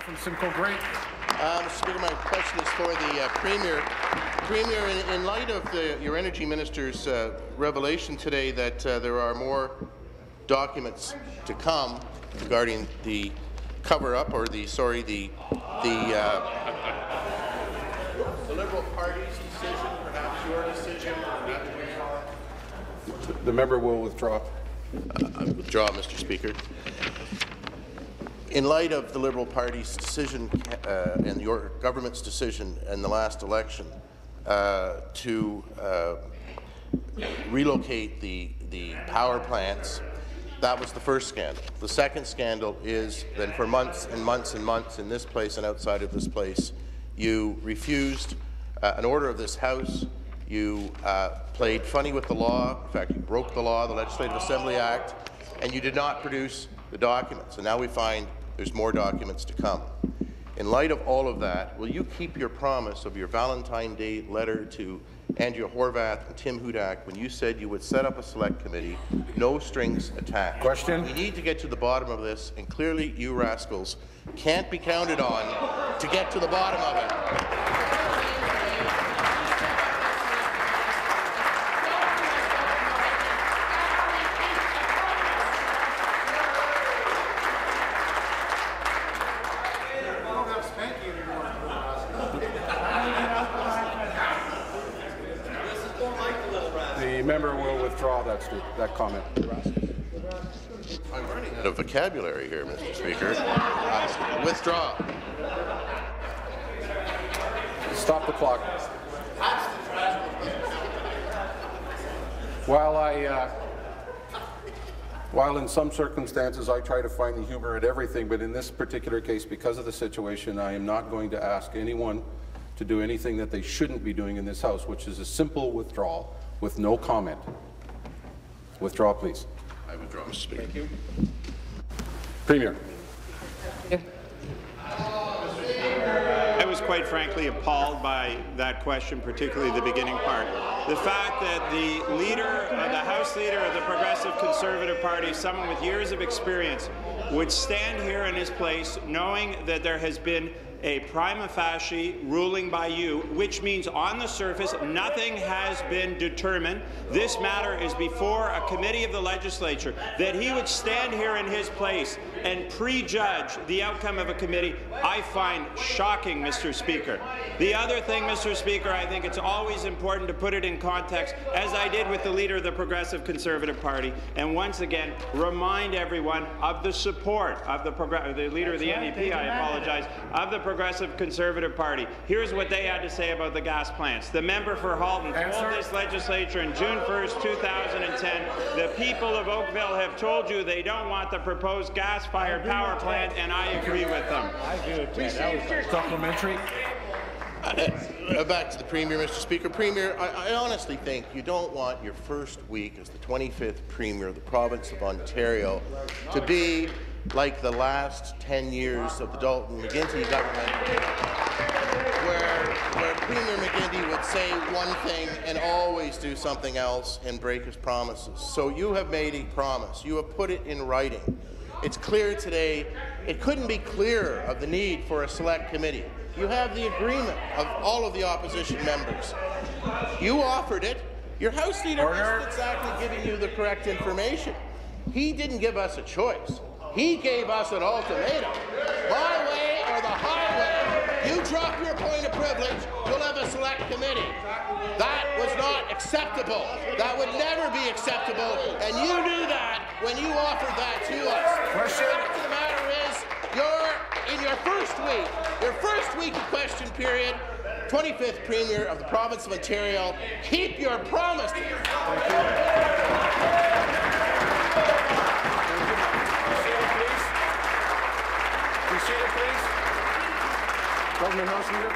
from Simcoe Great. Mr. Speaker, my question is for the Premier. Premier, in light of your Energy Minister's revelation today that there are more documents to come regarding the cover-up, or the Liberal Party's decision, perhaps your decision. The member will withdraw. I withdraw, Mr. Speaker. In light of the Liberal Party's decision and your government's decision in the last election to relocate the power plants, that was the first scandal. The second scandal is that for months and months and months in this place and outside of this place, you refused an order of this House. You played funny with the law. In fact, you broke the law, the Legislative Assembly Act, and you did not produce the documents. And now we find there's more documents to come. In light of all of that, will you keep your promise of your Valentine's Day letter to Andrea Horwath and Tim Hudak when you said you would set up a select committee, no strings attached? Question. We need to get to the bottom of this, and clearly you rascals can't be counted on to get to the bottom of it. The member will withdraw that comment. I'm running out of vocabulary here, Mr. Speaker. Withdraw. Stop the clock. While in some circumstances I try to find the humor at everything, but in this particular case, because of the situation, I am not going to ask anyone to do anything that they shouldn't be doing in this House, which is a simple withdrawal with no comment. Withdraw, please. I withdraw, Mr. Speaker. Thank you. Premier. I was quite frankly appalled by that question, particularly the beginning part. The fact that the House Leader of the Progressive Conservative Party, someone with years of experience, would stand here in his place knowing that there has been a prima facie ruling by you, which means on the surface nothing has been determined. This matter is before a committee of the legislature. That he would stand here in his place and prejudge the outcome of a committee, I find shocking, Mr. Speaker. The other thing, Mr. Speaker, I think it's always important to put it in context, as I did with the Leader of the Progressive Conservative Party, and once again remind everyone of the support of the Leader of the NDP, I apologize, of the Progressive Conservative Party. Here's what they had to say about the gas plants. The member for Halton told this legislature on June 1st, 2010, the people of Oakville have told you they don't want the proposed gas-fired power plant, and I agree with them. I agree with that. That was supplementary. Back to the Premier, Mr. Speaker. Premier, I honestly think you don't want your first week as the 25th Premier of the province of Ontario to be like the last 10 years of the Dalton McGuinty government, where Premier McGuinty would say one thing and always do something else and break his promises. So you have made a promise. You have put it in writing. It's clear today. It couldn't be clearer of the need for a select committee. You have the agreement of all of the opposition members. You offered it. Your House Leader isn't exactly giving you the correct information. He didn't give us a choice. He gave us an ultimatum. My way or the highway. You drop your point of privilege, you'll have a select committee. That was not acceptable. That would never be acceptable, and you knew that when you offered that to us. The fact of the matter is, you're in your first week of question period, 25th Premier of the province of Ontario. Keep your promise. Government House Leader.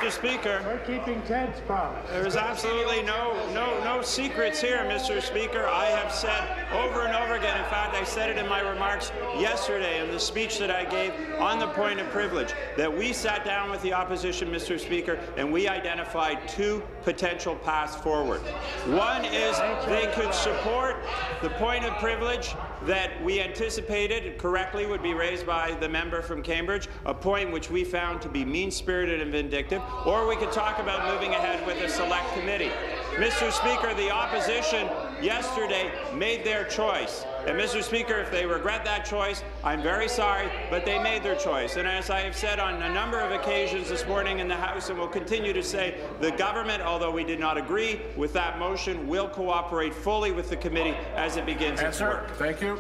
Mr. Speaker, We're keeping Ted's promise. there is absolutely no secrets here, Mr. Speaker. I have said over and over again, in fact, I said it in my remarks yesterday in the speech that I gave on the point of privilege, that we sat down with the opposition, Mr. Speaker, and we identified two potential paths forward. One is they could support the point of privilege that we anticipated correctly would be raised by the member from Cambridge, a point which we found to be mean-spirited and vindictive, or we could talk about moving ahead with a select committee. Mr. Speaker, the opposition yesterday made their choice. And Mr. Speaker, if they regret that choice, I'm very sorry, but they made their choice. And as I have said on a number of occasions this morning in the House and will continue to say, the government, although we did not agree with that motion, will cooperate fully with the committee as it begins its work. Thank you.